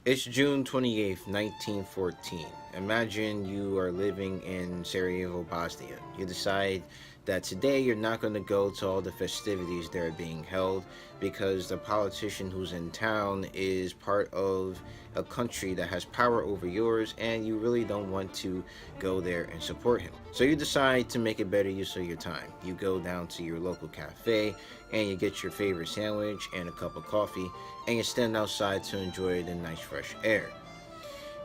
It's June 28th, 1914. Imagine you are living in Sarajevo, Bosnia. You decide that today you're not going to go to all the festivities that are being held because the politician who's in town is part of a country that has power over yours and you really don't want to go there and support him. So you decide to make a better use of your time. You go down to your local cafe and you get your favorite sandwich and a cup of coffee and you stand outside to enjoy the nice fresh air.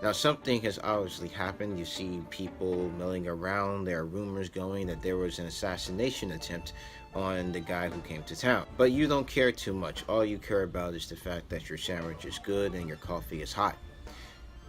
Now, something has obviously happened. You see people milling around. There are rumors going that there was an assassination attempt on the guy who came to town. But you don't care too much. All you care about is the fact that your sandwich is good and your coffee is hot.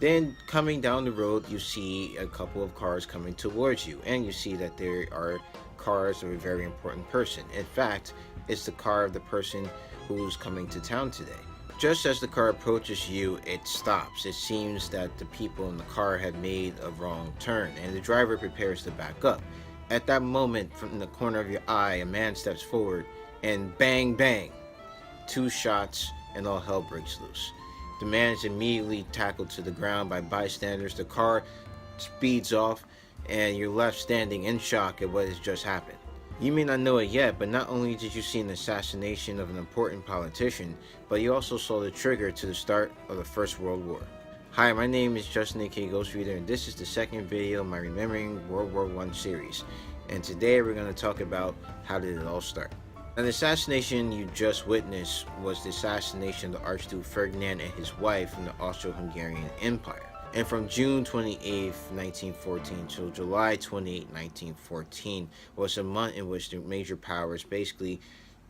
Then, coming down the road, you see a couple of cars coming towards you, and you see that there are cars of a very important person. In fact, it's the car of the person who's coming to town today. Just as the car approaches you, it stops. It seems that the people in the car have made a wrong turn, and the driver prepares to back up. At that moment, from the corner of your eye, a man steps forward, and bang, bang, two shots, and all hell breaks loose. The man is immediately tackled to the ground by bystanders. The car speeds off, and you're left standing in shock at what has just happened. You may not know it yet, but not only did you see an assassination of an important politician, but you also saw the trigger to the start of the First World War. Hi, my name is Justin aka Ghost Reader, and this is the second video of my Remembering World War I series. And today we're going to talk about how did it all start. Now, the assassination you just witnessed was the assassination of the Archduke Ferdinand and his wife from the Austro-Hungarian Empire. And from June 28th, 1914 till July 28, 1914 was a month in which the major powers basically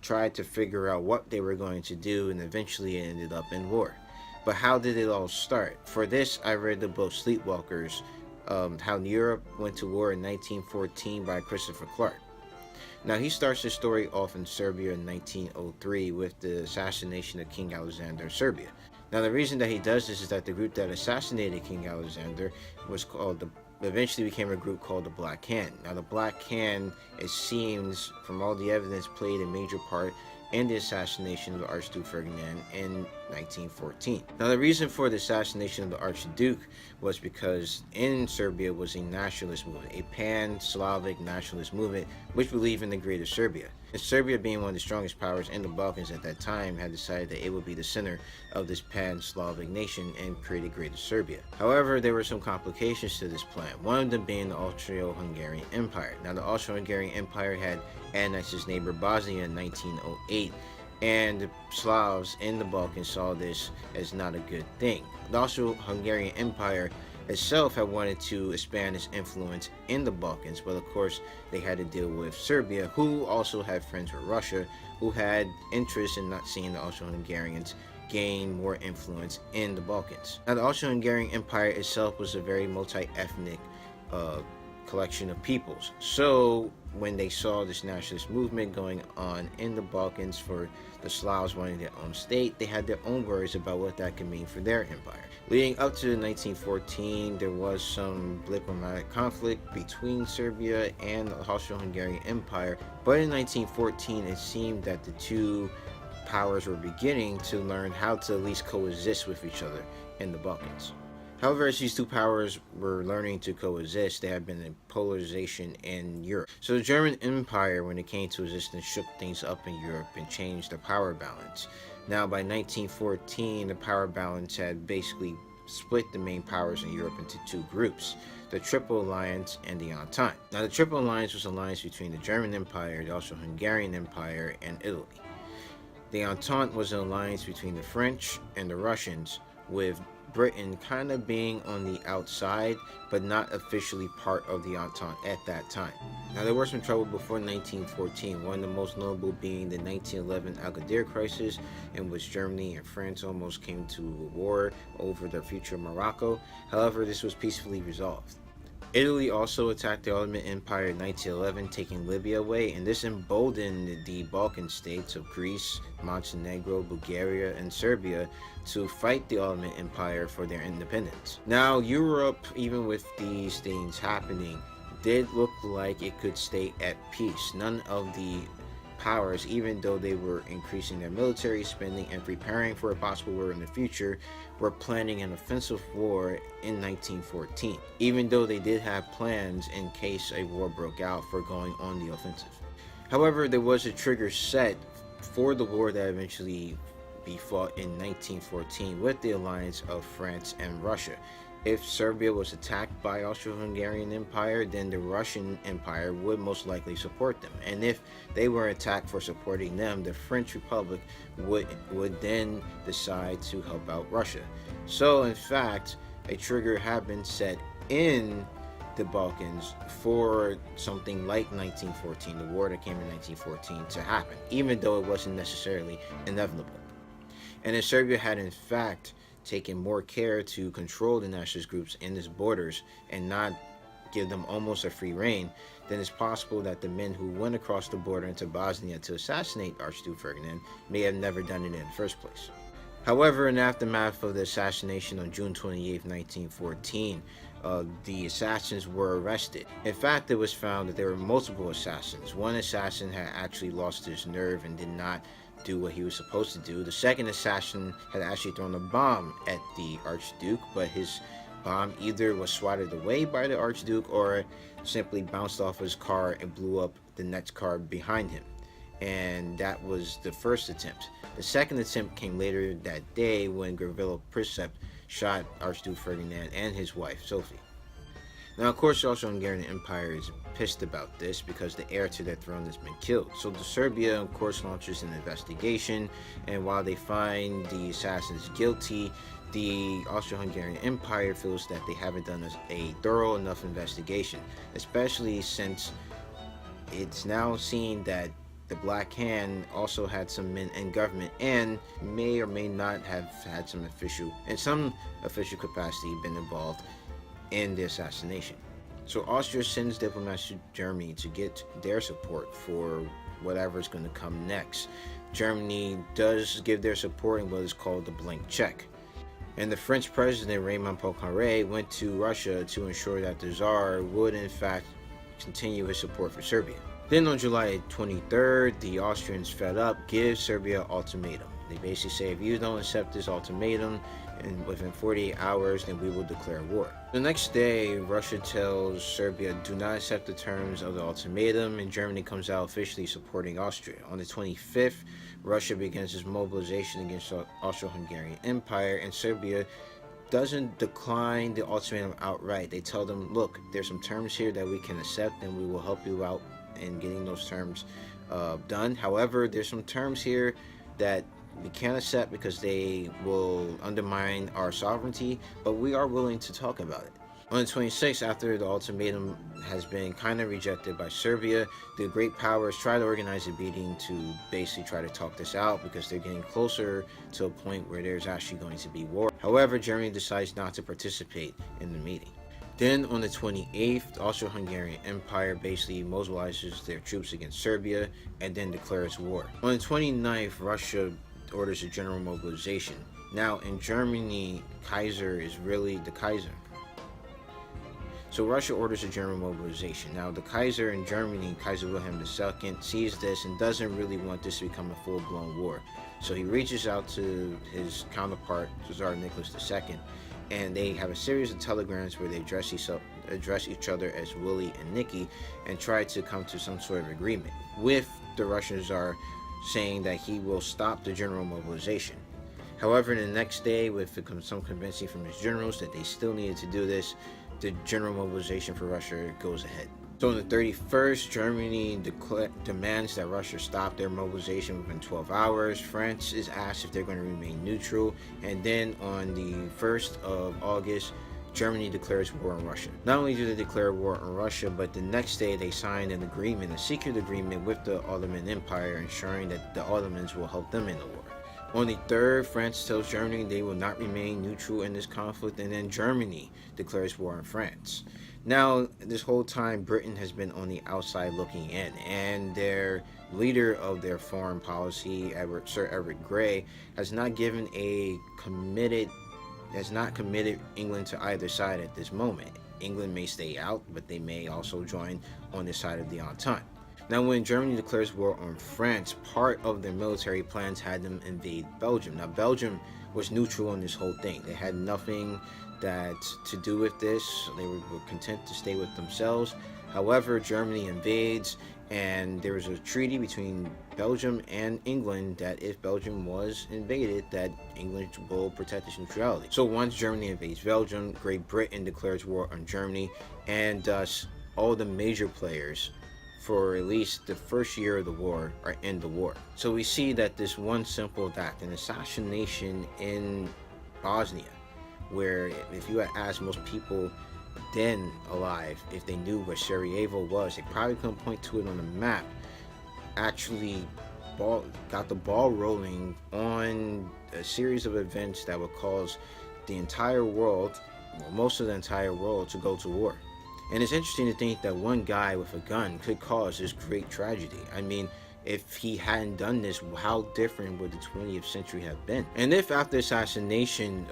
tried to figure out what they were going to do, and eventually it ended up in war. But how did it all start? For this, I read the book Sleepwalkers, How Europe Went to War in 1914 by Christopher Clark. Now, he starts the story off in Serbia in 1903 with the assassination of King Alexander of Serbia. Now, the reason that he does this is that the group that assassinated King Alexander was eventually became a group called the Black Hand. Now, the Black Hand, it seems, from all the evidence, played a major part in the assassination of the Archduke Ferdinand in 1914. Now, the reason for the assassination of the Archduke was because in Serbia was a nationalist movement, a pan-Slavic nationalist movement, which believed in the Greater Serbia. And Serbia, being one of the strongest powers in the Balkans at that time, had decided that it would be the center of this pan-Slavic nation and created Greater Serbia. However, there were some complications to this plan, one of them being the Austro-Hungarian Empire. Now, the Austro-Hungarian Empire had annexed its neighbor Bosnia in 1908, and the Slavs in the Balkans saw this as not a good thing. The Austro-Hungarian Empire itself had wanted to expand its influence in the Balkans, but of course they had to deal with Serbia, who also had friends with Russia, who had interest in not seeing the Austro-Hungarians gain more influence in the Balkans. Now, the Austro-Hungarian Empire itself was a very multi-ethnic collection of peoples. So when they saw this nationalist movement going on in the Balkans for the Slavs wanting their own state, they had their own worries about what that could mean for their empire. Leading up to 1914, there was some diplomatic conflict between Serbia and the Austro-Hungarian Empire, but in 1914 it seemed that the two powers were beginning to learn how to at least coexist with each other in the Balkans. However, as these two powers were learning to coexist, there had been a polarization in Europe. So the German Empire, when it came to existence, shook things up in Europe and changed the power balance. Now, by 1914, the power balance had basically split the main powers in Europe into two groups, the Triple Alliance and the Entente. Now, the Triple Alliance was an alliance between the German Empire, the Austro-Hungarian Empire, and Italy. The Entente was an alliance between the French and the Russians, with Britain kind of being on the outside, but not officially part of the Entente at that time. Now, there was some trouble before 1914, one of the most notable being the 1911 Agadir crisis, in which Germany and France almost came to a war over the future of Morocco. However, this was peacefully resolved. Italy also attacked the Ottoman Empire in 1911, taking Libya away, and this emboldened the Balkan states of Greece, Montenegro, Bulgaria, and Serbia to fight the Ottoman Empire for their independence. Now, Europe, even with these things happening, did look like it could stay at peace. None of the powers, even though they were increasing their military spending and preparing for a possible war in the future, were planning an offensive war in 1914, even though they did have plans in case a war broke out for going on the offensive. However, there was a trigger set for the war that eventually be fought in 1914 with the alliance of France and Russia. If Serbia was attacked by Austro-Hungarian Empire, then the Russian Empire would most likely support them. And if they were attacked for supporting them, the French Republic would then decide to help out Russia. So in fact, a trigger had been set in the Balkans for something like 1914, the war that came in 1914, to happen, even though it wasn't necessarily inevitable. And if Serbia had in fact taken more care to control the nationalist groups in its borders and not give them almost a free reign, then it's possible that the men who went across the border into Bosnia to assassinate Archduke Ferdinand may have never done it in the first place. However, in the aftermath of the assassination on June 28, 1914, the assassins were arrested. In fact, it was found that there were multiple assassins. One assassin had actually lost his nerve and did not do what he was supposed to do. The second assassin had actually thrown a bomb at the Archduke, but his bomb either was swatted away by the Archduke or simply bounced off his car and blew up the next car behind him. And that was the first attempt. The second attempt came later that day when Gavrilo Princip shot Archduke Ferdinand and his wife, Sophie. Now, of course, the Austro-Hungarian Empire is pissed about this because the heir to their throne has been killed. So the Serbia, of course, launches an investigation, and while they find the assassins guilty, the Austro-Hungarian Empire feels that they haven't done a thorough enough investigation, especially since it's now seen that the Black Hand also had some men in government and may or may not have had some official capacity been involved in the assassination. So Austria sends diplomats to Germany to get their support for whatever's going to come next. Germany does give their support in what is called the blank check. And the French president Raymond Poincaré went to Russia to ensure that the Tsar would in fact continue his support for Serbia. Then on July 23rd, the Austrians, fed up, give Serbia an ultimatum. They basically say, if you don't accept this ultimatum and within 48 hours, then we will declare war. The next day, Russia tells Serbia, do not accept the terms of the ultimatum, and Germany comes out officially supporting Austria. On the 25th, Russia begins its mobilization against the Austro-Hungarian Empire, and Serbia doesn't decline the ultimatum outright. They tell them, look, there's some terms here that we can accept, and we will help you out in getting those terms done. However, there's some terms here that we can't accept because they will undermine our sovereignty, but we are willing to talk about it. On the 26th, after the ultimatum has been kind of rejected by Serbia, the great powers try to organize a meeting to basically try to talk this out because they're getting closer to a point where there's actually going to be war. However, Germany decides not to participate in the meeting. Then on the 28th, the Austro-Hungarian Empire basically mobilizes their troops against Serbia and then declares war. On the 29th, Russia orders a general mobilization. Now in Germany, Kaiser is really the Kaiser. So Russia orders a general mobilization. Now the Kaiser in Germany, Kaiser Wilhelm II, sees this and doesn't really want this to become a full-blown war. So he reaches out to his counterpart, Tsar Nicholas II, and they have a series of telegrams where they address each other as Willie and Nicky and try to come to some sort of agreement, with the Russian Tsar saying that he will stop the general mobilization. However, the next day, with some convincing from his generals that they still needed to do this, the general mobilization for Russia goes ahead. So on the 31st, Germany demands that Russia stop their mobilization within 12 hours. France is asked if they're going to remain neutral. And then on the 1st of August, Germany declares war on Russia. Not only do they declare war on Russia, but the next day they signed an agreement, a secret agreement with the Ottoman Empire, ensuring that the Ottomans will help them in the war. On the 3rd, France tells Germany they will not remain neutral in this conflict, and then Germany declares war on France. Now, this whole time, Britain has been on the outside looking in, and their leader of their foreign policy, Sir Edward Grey, has not committed England to either side at this moment. England may stay out, but they may also join on the side of the Entente. Now, when Germany declares war on France, part of their military plans had them invade Belgium. Now, Belgium was neutral in this whole thing. They had nothing that to do with this. They were content to stay with themselves. However, Germany invades, and there was a treaty between Belgium and England that if Belgium was invaded, that England will protect its neutrality. So once Germany invades Belgium, Great Britain declares war on Germany, and thus all the major players for at least the first year of the war are in the war. So we see that this one simple act, an assassination in Bosnia, where if you had asked most people then alive if they knew where Sarajevo was, they probably couldn't point to it on the map, actually got the ball rolling on a series of events that would cause the entire world, well, most of the entire world, to go to war. And it's interesting to think that one guy with a gun could cause this great tragedy. I mean, if he hadn't done this, how different would the 20th century have been? And if after assassination,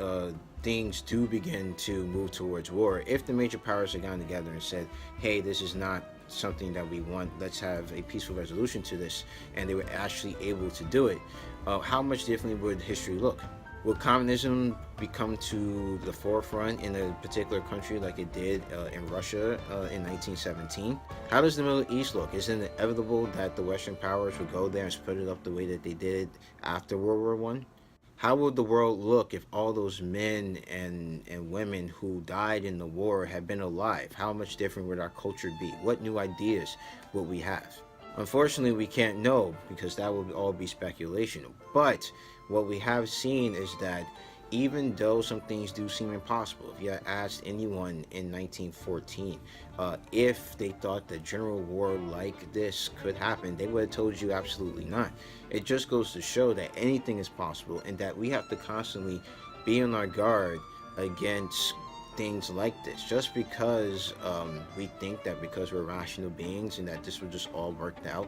things do begin to move towards war, if the major powers had gotten together and said, hey, this is not something that we want, let's have a peaceful resolution to this, and they were actually able to do it, how much differently would history look? Will communism become to the forefront in a particular country like it did in Russia in 1917? How does the Middle East look? Isn't it inevitable that the Western powers would go there and split it up the way that they did after World War I? How would the world look if all those men and women who died in the war had been alive? How much different would our culture be? What new ideas would we have? Unfortunately, we can't know because that would all be speculation. But what we have seen is that even though some things do seem impossible, if you had asked anyone in 1914 if they thought that general war like this could happen, they would have told you absolutely not. It just goes to show that anything is possible and that we have to constantly be on our guard against things like this. Just because we think that because we're rational beings and that this will just all work out,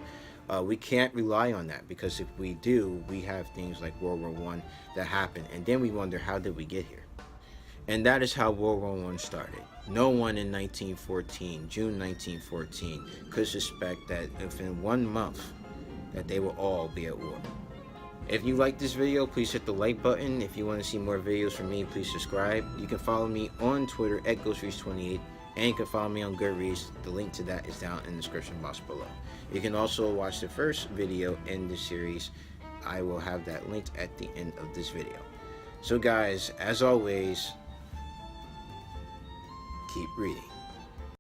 we can't rely on that, because if we do, we have things like World War I that happen, and then we wonder, how did we get here? And that is how World War I started. No one in June 1914, could suspect that within 1 month that they will all be at war. If you like this video, please hit the like button. If you want to see more videos from me, please subscribe. You can follow me on Twitter at GhostReach28, and you can follow me on Goodreads. The link to that is down in the description box below. You can also watch the first video in this series. I will have that linked at the end of this video. So guys, as always, keep reading.